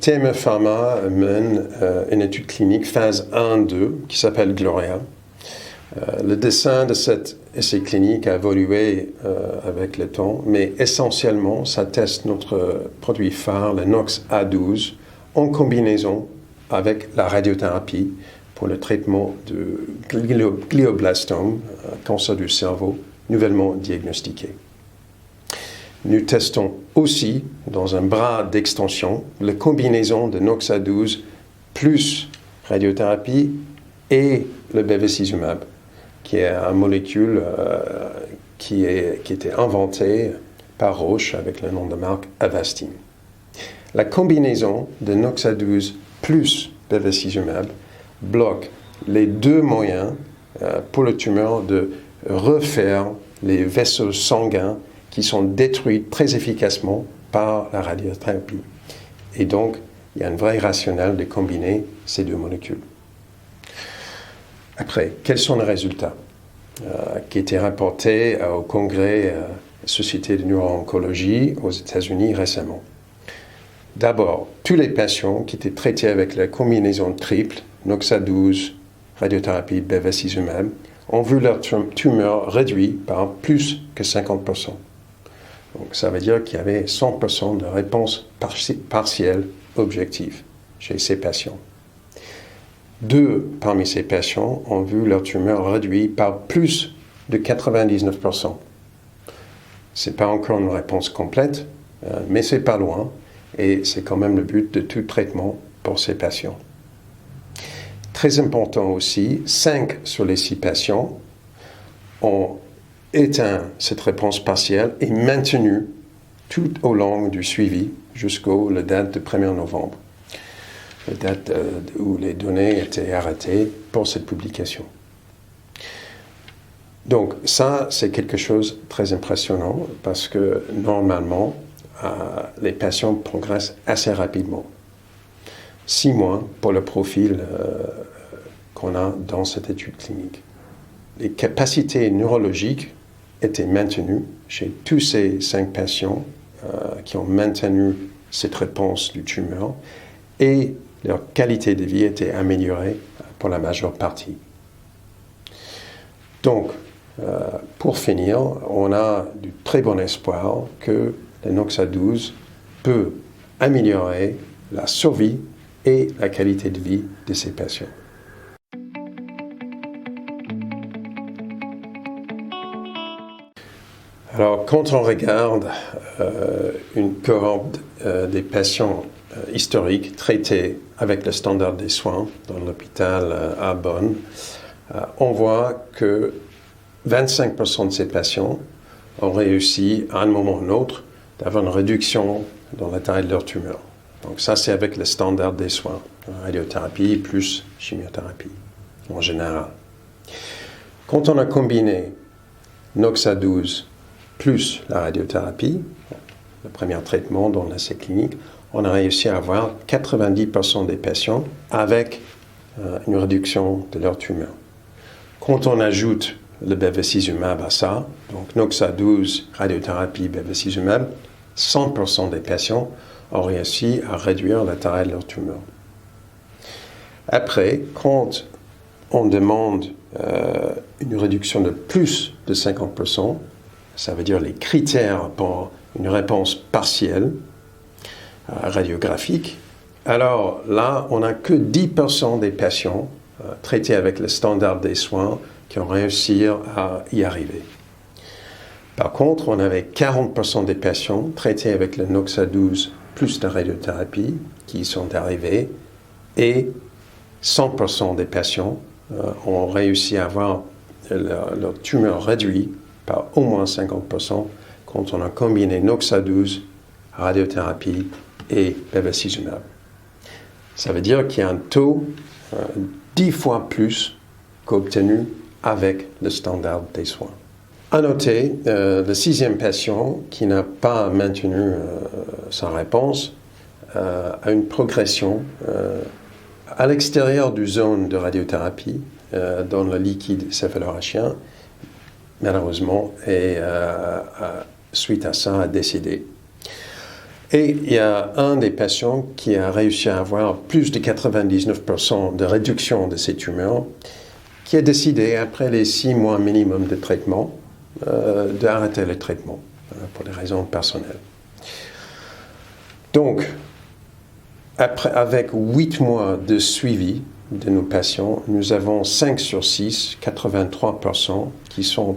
TME Pharma mène une étude clinique phase 1-2 qui s'appelle Gloria. Le dessin de cet essai clinique a évolué avec le temps, mais essentiellement, ça teste notre produit phare, le NOX A12, en combinaison avec la radiothérapie pour le traitement de glioblastome, cancer du cerveau, nouvellement diagnostiqué. Nous testons aussi, dans un bras d'extension, la combinaison de NOX A12 plus radiothérapie et le bevacizumab, qui est une molécule qui était inventée par Roche avec le nom de marque Avastin. La combinaison de NOX A12 plus bevacizumab bloque les deux moyens pour le tumeur de refaire les vaisseaux sanguins qui sont détruits très efficacement par la radiothérapie. Et donc, il y a un vrai rationnel de combiner ces deux molécules. Après, quels sont les résultats qui étaient rapportés au congrès Société de neuro-oncologie aux États-Unis récemment? D'abord, tous les patients qui étaient traités avec la combinaison triple, NOX A12, radiothérapie, bevacizumab, ont vu leur tumeur réduite par plus que 50%. Donc, ça veut dire qu'il y avait 100% de réponse partielle objective chez ces patients. 2 parmi ces patients ont vu leur tumeur réduite par plus de 99%. Ce n'est pas encore une réponse complète, mais c'est pas loin, et c'est quand même le but de tout traitement pour ces patients. Très important aussi, 5 sur les 6 patients ont éteint cette réponse partielle et maintenu tout au long du suivi jusqu'à la date du 1er novembre. La date où les données étaient arrêtées pour cette publication. Donc ça, c'est quelque chose de très impressionnant parce que normalement, les patients progressent assez rapidement. 6 mois pour le profil qu'on a dans cette étude clinique. Les capacités neurologiques étaient maintenues chez tous ces 5 patients qui ont maintenu cette réponse du tumeur et leur qualité de vie était améliorée pour la majeure partie. Donc, pour finir, on a du très bon espoir que le NOX A12 peut améliorer la survie et la qualité de vie de ces patients. Alors, quand on regarde une cohorte des patients historiques traités avec le standard des soins dans l'hôpital à Bonn, on voit que 25% de ces patients ont réussi à un moment ou un autre d'avoir une réduction dans la taille de leur tumeur. Donc ça, c'est avec le standard des soins, radiothérapie plus chimiothérapie en général. Quand on a combiné NOX A12 plus la radiothérapie, le premier traitement dans l'essai clinique, on a réussi à avoir 90% des patients avec une réduction de leur tumeur. Quand on ajoute le bevacizumab à ça, donc NOX A12, radiothérapie, bevacizumab, 100% des patients ont réussi à réduire la taille de leur tumeur. Après, quand on demande une réduction de plus de 50%, ça veut dire les critères pour une réponse partielle, radiographique, alors là, on n'a que 10% des patients traités avec le standard des soins qui ont réussi à y arriver. Par contre, on avait 40% des patients traités avec le NOX A12 plus la radiothérapie qui y sont arrivés et 100% des patients ont réussi à avoir leur tumeur réduite par au moins 50% quand on a combiné NOX A12, radiothérapie et bevacizumab. Ça veut dire qu'il y a un taux 10 fois plus qu'obtenu avec le standard des soins. À noter, le 6e patient qui n'a pas maintenu sa réponse a une progression à l'extérieur du zone de radiothérapie dans le liquide céphalorachien, malheureusement, et suite à ça a décédé. Et il y a un des patients qui a réussi à avoir plus de 99% de réduction de ces tumeurs, qui a décidé, après les 6 mois minimum de traitement, d'arrêter le traitement pour des raisons personnelles. Donc, avec 8 mois de suivi de nos patients, nous avons 5 sur 6, 83%, qui sont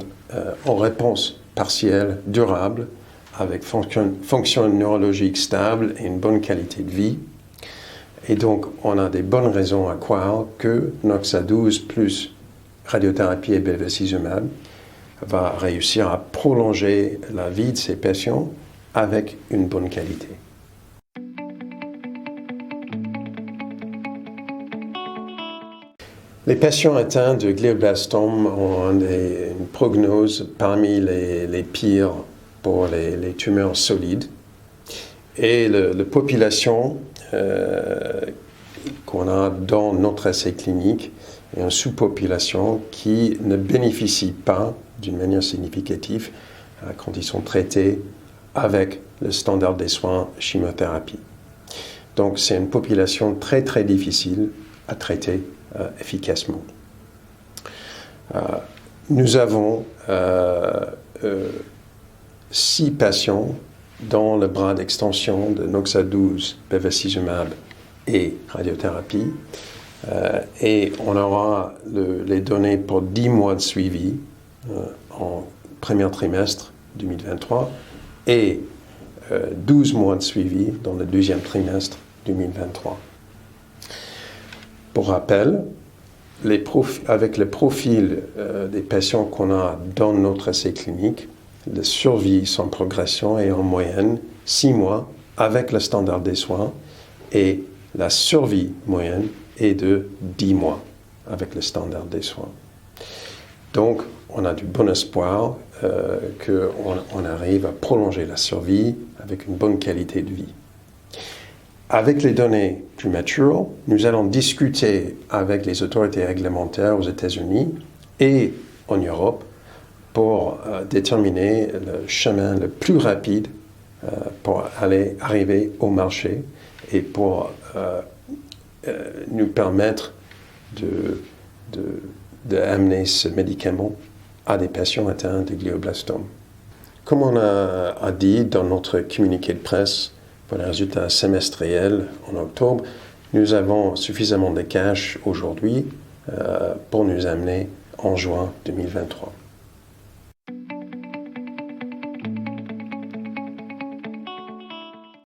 en réponse partielle, durable, avec fonction neurologique stable et une bonne qualité de vie. Et donc, on a des bonnes raisons à croire que Noxa-12 plus radiothérapie et bevacizumab va réussir à prolonger la vie de ces patients avec une bonne qualité. Les patients atteints de glioblastome ont une prognose parmi les pires pour les tumeurs solides. Et la population qu'on a dans notre essai clinique est une sous-population qui ne bénéficie pas d'une manière significative quand ils sont traités avec le standard des soins chimiothérapie. Donc c'est une population très très difficile à traiter efficacement. Nous avons 6 patients dans le bras d'extension de Noxa-12, bevacizumab et radiothérapie. Et on aura les données pour 10 mois de suivi en premier trimestre 2023 et 12 mois de suivi dans le deuxième trimestre 2023. Pour rappel, avec le profil des patients qu'on a dans notre essai clinique, la survie sans progression est en moyenne 6 mois avec le standard des soins et la survie moyenne est de 10 mois avec le standard des soins. Donc, on a du bon espoir qu'on arrive à prolonger la survie avec une bonne qualité de vie. Avec les données plus matures, nous allons discuter avec les autorités réglementaires aux États-Unis et en Europe pour déterminer le chemin le plus rapide pour arriver au marché et pour nous permettre d'amener ce médicament à des patients atteints de glioblastome. Comme on a dit dans notre communiqué de presse pour les résultats semestriels en octobre, nous avons suffisamment de cash aujourd'hui pour nous amener en juin 2023.